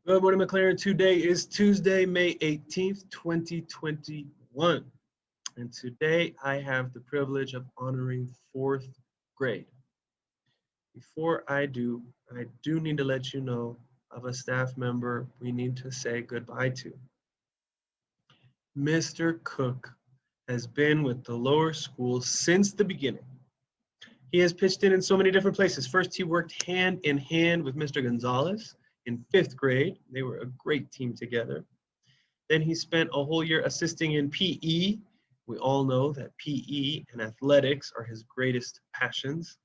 Good morning, MacLaren. Today is Tuesday, May 18th, 2021. And today I have the privilege of honoring fourth grade. Before I do need to let you know of a staff member we need to say goodbye to. Mr. Cook has been with the lower school since the beginning. He has pitched in so many different places. First, he worked hand in hand with Mr. Gonzalez in fifth grade. They were a great team together. Then he spent a whole year assisting in PE. We all know that PE and athletics are his greatest passions.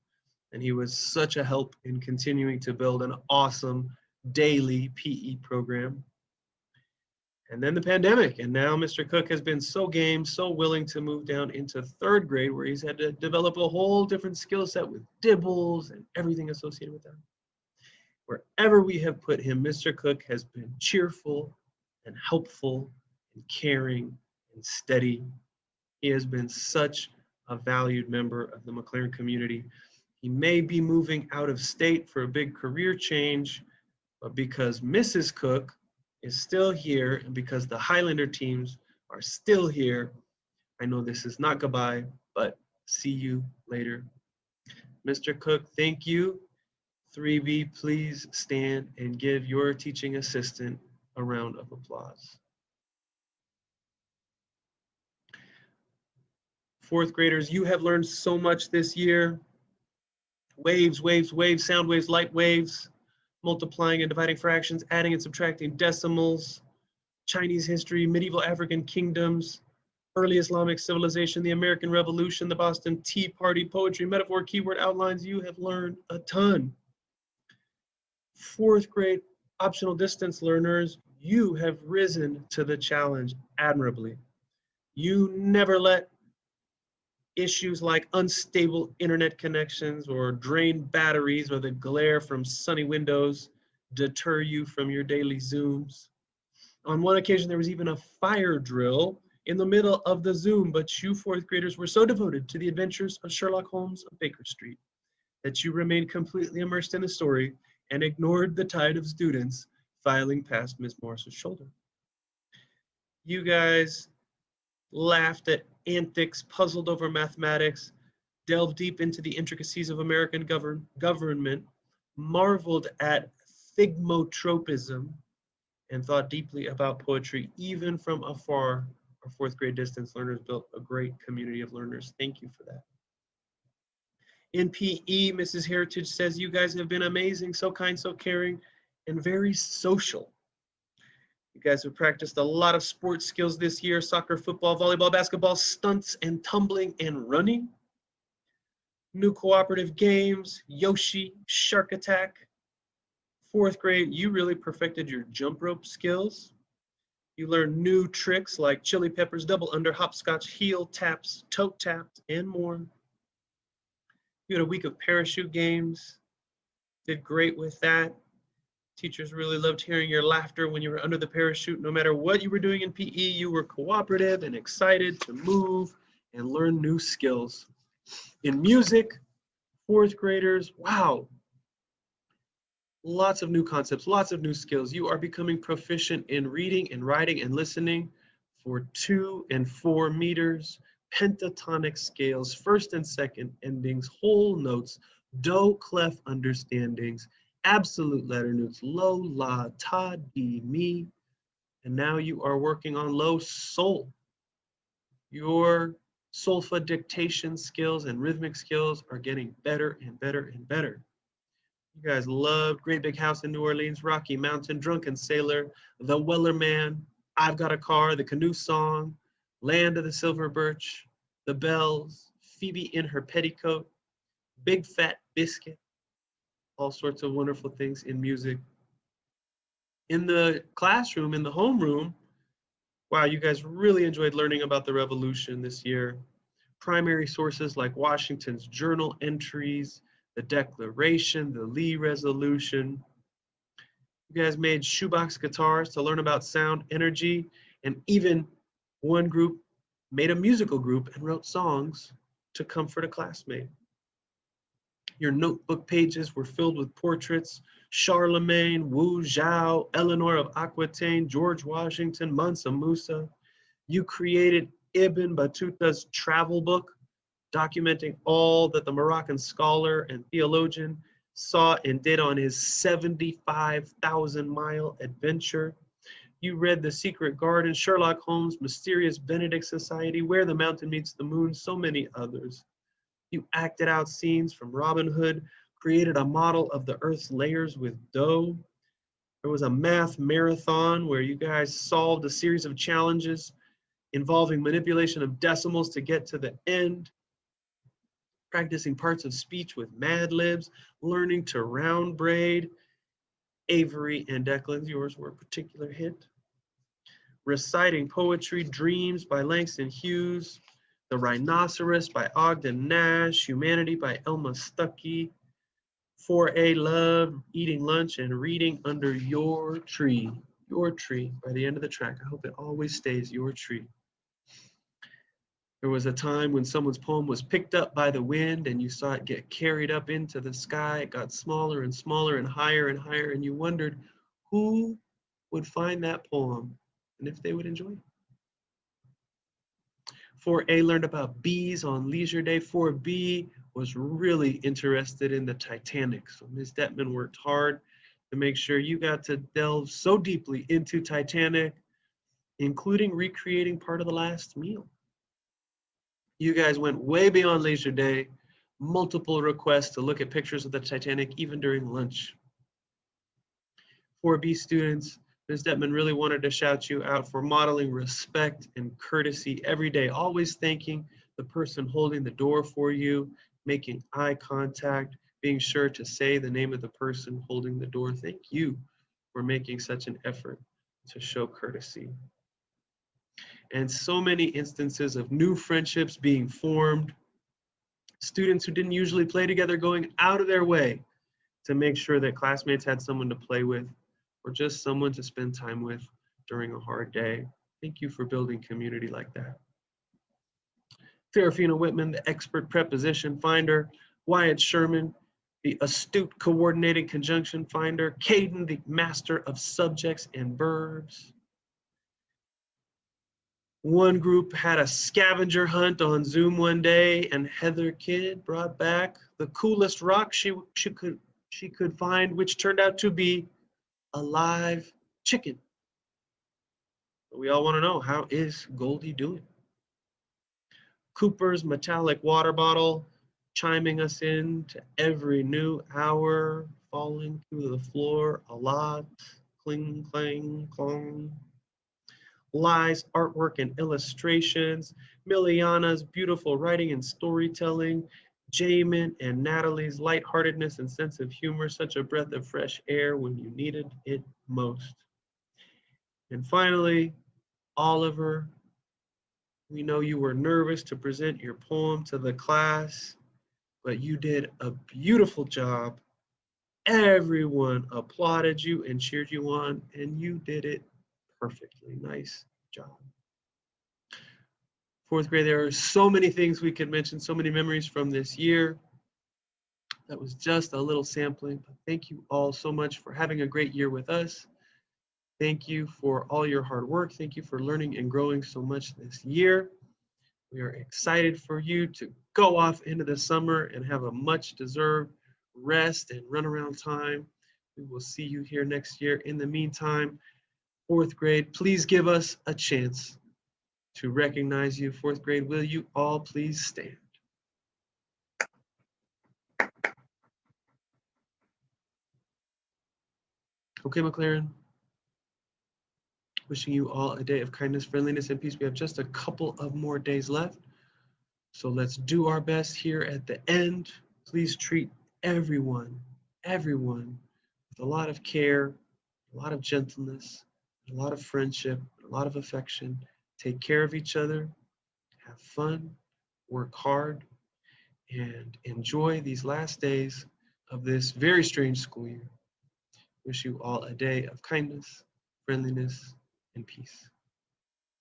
And he was such a help in continuing to build an awesome daily PE program. And then the pandemic, and now Mr. Cook has been so game, so willing to move down into third grade, where he's had to develop a whole different skill set with dibbles and everything associated with that. Wherever we have put him, Mr. Cook has been cheerful and helpful and caring and steady. He has been such a valued member of the MacLaren community. He may be moving out of state for a big career change, but because Mrs. Cook is still here and because the Highlander teams are still here, I know this is not goodbye, but see you later. Mr. Cook, thank you. 3B, please stand and give your teaching assistant a round of applause. Fourth graders, you have learned so much this year. Waves, waves, waves, sound waves, light waves, multiplying and dividing fractions, adding and subtracting decimals, Chinese history, medieval African kingdoms, early Islamic civilization, the American Revolution, the Boston Tea Party, poetry, metaphor, keyword outlines. You have learned a ton. Fourth grade optional distance learners, you have risen to the challenge admirably. You never let issues like unstable internet connections or drained batteries or the glare from sunny windows deter you from your daily Zooms. On one occasion, there was even a fire drill in the middle of the Zoom, but you fourth graders were so devoted to the adventures of Sherlock Holmes of Baker Street that you remained completely immersed in the story and ignored the tide of students filing past Ms. Morris's shoulder. You guys laughed at antics, puzzled over mathematics, delved deep into the intricacies of American government, marveled at thigmotropism, and thought deeply about poetry. Even from afar, our fourth grade distance learners built a great community of learners. Thank you for that. In PE, Mrs. Heritage says, you guys have been amazing, so kind, so caring, and very social. You guys have practiced a lot of sports skills this year: soccer, football, volleyball, basketball, stunts, and tumbling and running. New cooperative games, Yoshi, Shark Attack. Fourth grade, you really perfected your jump rope skills. You learned new tricks like chili peppers, double under, hopscotch, heel taps, toe taps, and more. You had a week of parachute games, did great with that. Teachers really loved hearing your laughter when you were under the parachute. No matter what you were doing in PE, you were cooperative and excited to move and learn new skills. In music, fourth graders, wow, lots of new concepts, lots of new skills. You are becoming proficient in reading and writing and listening for 2 and 4 meters, pentatonic scales, first and second endings, whole notes, do, clef understandings, absolute letter notes, lo, la, ta, di, mi, and now you are working on low sol. Your solfa dictation skills and rhythmic skills are getting better and better and better. You guys loved Great Big House in New Orleans, Rocky Mountain, Drunken Sailor, The Weller Man, I've Got a Car, The Canoe Song, Land of the Silver Birch, The Bells, Phoebe in Her Petticoat, Big Fat Biscuit, all sorts of wonderful things in music. In the classroom, in the homeroom, wow, you guys really enjoyed learning about the Revolution this year. Primary sources like Washington's journal entries, the Declaration, the Lee Resolution. You guys made shoebox guitars to learn about sound energy, and even one group made a musical group and wrote songs to comfort a classmate. Your notebook pages were filled with portraits: Charlemagne, Wu Zhao, Eleanor of Aquitaine, George Washington, Mansa Musa. You created Ibn Battuta's travel book, documenting all that the Moroccan scholar and theologian saw and did on his 75,000-mile adventure. You read The Secret Garden, Sherlock Holmes' Mysterious Benedict Society, Where the Mountain Meets the Moon, so many others. You acted out scenes from Robin Hood, created a model of the Earth's layers with dough. There was a math marathon where you guys solved a series of challenges involving manipulation of decimals to get to the end, practicing parts of speech with Mad Libs, learning to round braid. Avery and Declan, yours were a particular hit. Reciting poetry, Dreams by Langston Hughes, The Rhinoceros by Ogden Nash, Humanity by Elma Stuckey, 4A Love, Eating Lunch and Reading Under Your Tree by the end of the track. I hope it always stays your tree. There was a time when someone's poem was picked up by the wind and you saw it get carried up into the sky. It got smaller and smaller and higher, and you wondered who would find that poem and if they would enjoy it. 4A learned about bees on leisure day. 4B was really interested in the Titanic. So Ms. Detman worked hard to make sure you got to delve so deeply into Titanic, including recreating part of the last meal. You guys went way beyond leisure day, multiple requests to look at pictures of the Titanic even during lunch. 4B students, Ms. Detman really wanted to shout you out for modeling respect and courtesy every day, always thanking the person holding the door for you, making eye contact, being sure to say the name of the person holding the door. Thank you for making such an effort to show courtesy. And so many instances of new friendships being formed, students who didn't usually play together going out of their way to make sure that classmates had someone to play with or just someone to spend time with during a hard day. Thank you for building community like that. Serafina Whitman, the expert preposition finder. Wyatt Sherman, the astute coordinating conjunction finder. Caden, the master of subjects and verbs. One group had a scavenger hunt on Zoom one day, and Heather Kidd brought back the coolest rock she could find, which turned out to be a live chicken. We all want to know, how is Goldie doing? Cooper's metallic water bottle chiming us in to every new hour, falling to the floor a lot, cling, clang, clong. Lies, artwork, and illustrations, Miliana's beautiful writing and storytelling, Jamin and Natalie's lightheartedness and sense of humor, such a breath of fresh air when you needed it most. And finally, Oliver, we know you were nervous to present your poem to the class, but you did a beautiful job. Everyone applauded you and cheered you on, and you did it perfectly. Nice job. Fourth grade, there are so many things we could mention, so many memories from this year. That was just a little sampling. But thank you all so much for having a great year with us. Thank you for all your hard work. Thank you for learning and growing so much this year. We are excited for you to go off into the summer and have a much deserved rest and run around time. We will see you here next year. In the meantime, fourth grade, please give us a chance to recognize you. Fourth grade, will you all please stand? Okay, MacLaren. Wishing you all a day of kindness, friendliness, and peace. We have just a couple of more days left. So let's do our best here at the end. Please treat everyone with a lot of care, a lot of gentleness, a lot of friendship, a lot of affection. Take care of each other, have fun, work hard, and enjoy these last days of this very strange school year. Wish you all a day of kindness, friendliness, and peace.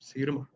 See you tomorrow.